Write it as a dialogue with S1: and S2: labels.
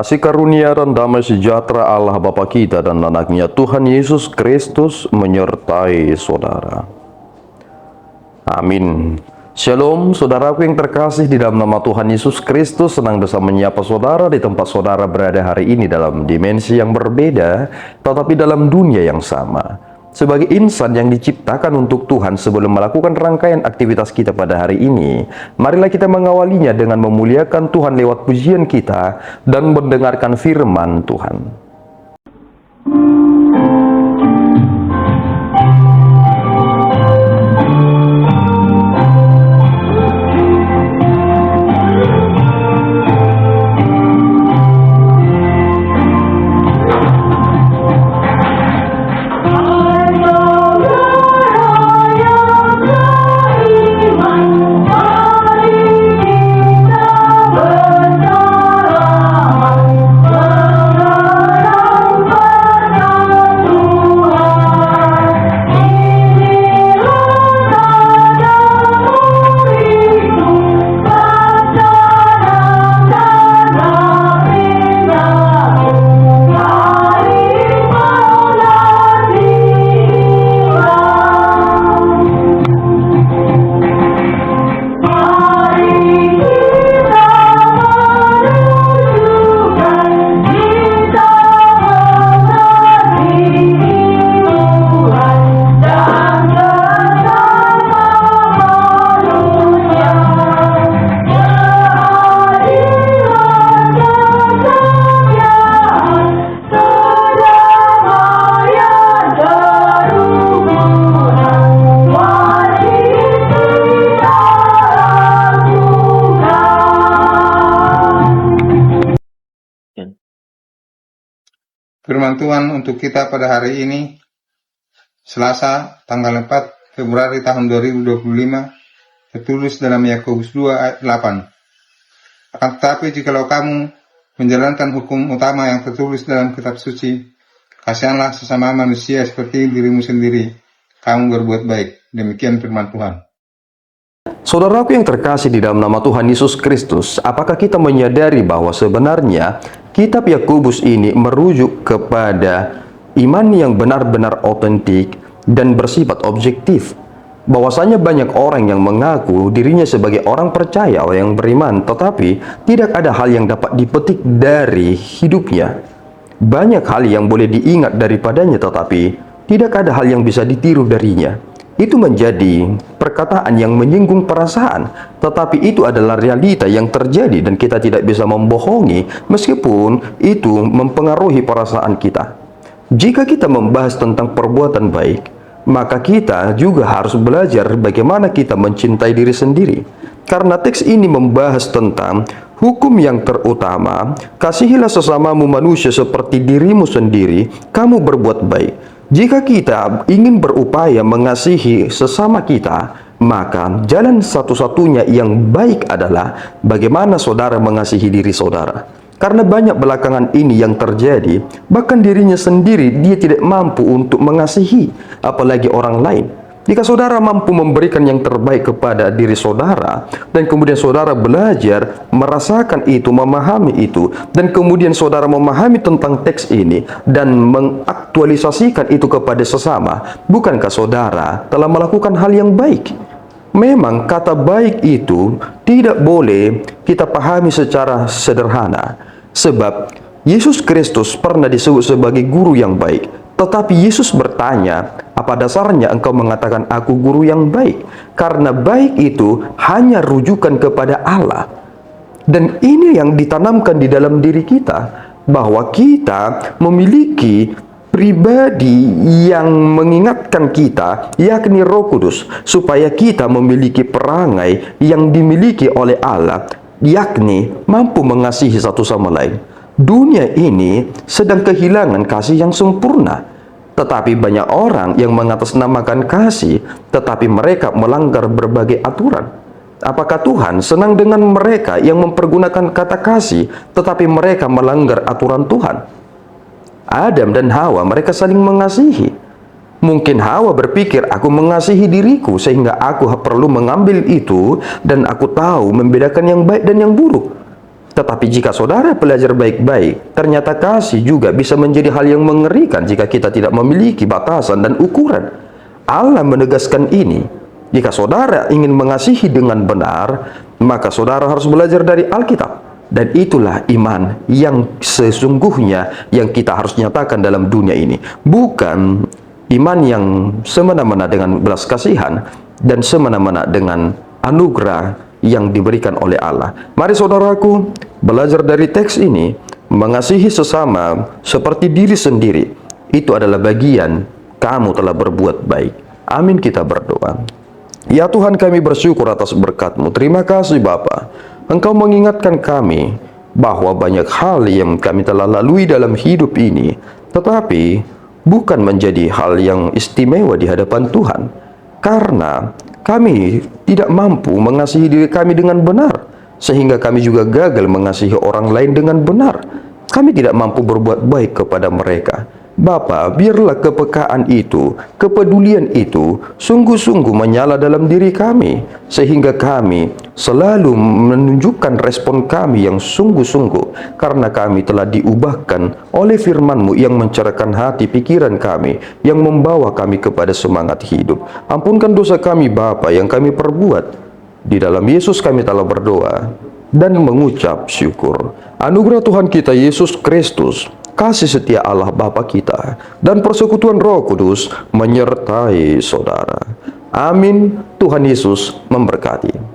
S1: Kasih karunia dan damai sejahtera Allah Bapa kita dan anaknya Tuhan Yesus Kristus menyertai saudara. Amin. Shalom, saudaraku yang terkasih di dalam nama Tuhan Yesus Kristus. Senang bisa menyapa saudara di tempat saudara berada hari ini dalam dimensi yang berbeda, tetapi dalam dunia yang sama. Sebagai insan yang diciptakan untuk Tuhan sebelum melakukan rangkaian aktivitas kita pada hari ini, marilah kita mengawalinya dengan memuliakan Tuhan lewat pujian kita dan mendengarkan firman Tuhan.
S2: Firman Tuhan untuk kita pada hari ini, Selasa, tanggal 4 Februari tahun 2025, tertulis dalam Yakobus 2 ayat 8. Akan tetapi jikalau kamu menjalankan hukum utama yang tertulis dalam kitab suci, kasihanlah sesama manusia seperti dirimu sendiri, kamu berbuat baik. Demikian firman Tuhan.
S1: Saudaraku yang terkasih di dalam nama Tuhan Yesus Kristus, apakah kita menyadari bahwa sebenarnya kitab Yakobus ini merujuk kepada iman yang benar-benar otentik dan bersifat objektif? Bahwasanya banyak orang yang mengaku dirinya sebagai orang percaya atau yang beriman, tetapi tidak ada hal yang dapat dipetik dari hidupnya. Banyak hal yang boleh diingat daripadanya, tetapi tidak ada hal yang bisa ditiru darinya. Itu menjadi perkataan yang menyinggung perasaan, tetapi itu adalah realita yang terjadi dan kita tidak bisa membohongi meskipun itu mempengaruhi perasaan kita. Jika kita membahas tentang perbuatan baik, maka kita juga harus belajar bagaimana kita mencintai diri sendiri. Karena teks ini membahas tentang hukum yang terutama, kasihilah sesamamu manusia seperti dirimu sendiri, kamu berbuat baik. Jika kita ingin berupaya mengasihi sesama kita, maka jalan satu-satunya yang baik adalah bagaimana saudara mengasihi diri saudara. Karena banyak belakangan ini yang terjadi, bahkan dirinya sendiri dia tidak mampu untuk mengasihi, apalagi orang lain. Jika saudara mampu memberikan yang terbaik kepada diri saudara, dan kemudian saudara belajar merasakan itu, memahami itu, dan kemudian saudara memahami tentang teks ini, dan mengaktualisasikan itu kepada sesama, bukankah saudara telah melakukan hal yang baik? Memang kata baik itu tidak boleh kita pahami secara sederhana, sebab Yesus Kristus pernah disebut sebagai guru yang baik. Tetapi Yesus bertanya, apa dasarnya engkau mengatakan aku guru yang baik? Karena baik itu hanya rujukan kepada Allah. Dan ini yang ditanamkan di dalam diri kita, bahwa kita memiliki pribadi yang mengingatkan kita, yakni Roh Kudus, supaya kita memiliki perangai yang dimiliki oleh Allah, yakni mampu mengasihi satu sama lain. Dunia ini sedang kehilangan kasih yang sempurna, tetapi banyak orang yang mengatasnamakan kasih, tetapi mereka melanggar berbagai aturan. Apakah Tuhan senang dengan mereka yang mempergunakan kata kasih, tetapi mereka melanggar aturan Tuhan? Adam dan Hawa, mereka saling mengasihi. Mungkin Hawa berpikir, aku mengasihi diriku sehingga aku perlu mengambil itu, dan aku tahu membedakan yang baik dan yang buruk. Tetapi jika saudara belajar baik-baik, ternyata kasih juga bisa menjadi hal yang mengerikan jika kita tidak memiliki batasan dan ukuran. Allah menegaskan ini. Jika saudara ingin mengasihi dengan benar, maka saudara harus belajar dari Alkitab. Dan itulah iman yang sesungguhnya yang kita harus nyatakan dalam dunia ini. Bukan iman yang semena-mena dengan belas kasihan dan semena-mena dengan anugerah yang diberikan oleh Allah. Mari saudaraku, belajar dari teks ini, mengasihi sesama seperti diri sendiri. Itu adalah bagian kamu telah berbuat baik. Amin, kita berdoa. Ya Tuhan, kami bersyukur atas berkat-Mu. Terima kasih Bapa. Engkau mengingatkan kami bahwa banyak hal yang kami telah lalui dalam hidup ini, tetapi bukan menjadi hal yang istimewa di hadapan Tuhan. Karena kami tidak mampu mengasihi diri kami dengan benar, sehingga kami juga gagal mengasihi orang lain dengan benar. Kami tidak mampu berbuat baik kepada mereka. Bapa, biarlah kepekaan itu, kepedulian itu sungguh-sungguh menyala dalam diri kami, sehingga kami selalu menunjukkan respon kami yang sungguh-sungguh, karena kami telah diubahkan oleh firman-Mu yang mencerahkan hati pikiran kami, yang membawa kami kepada semangat hidup. Ampunkan dosa kami Bapa yang kami perbuat. Di dalam Yesus kami telah berdoa dan mengucap syukur. Anugerah Tuhan kita Yesus Kristus, kasih setia Allah Bapa kita, dan persekutuan Roh Kudus menyertai saudara. Amin. Tuhan Yesus memberkati.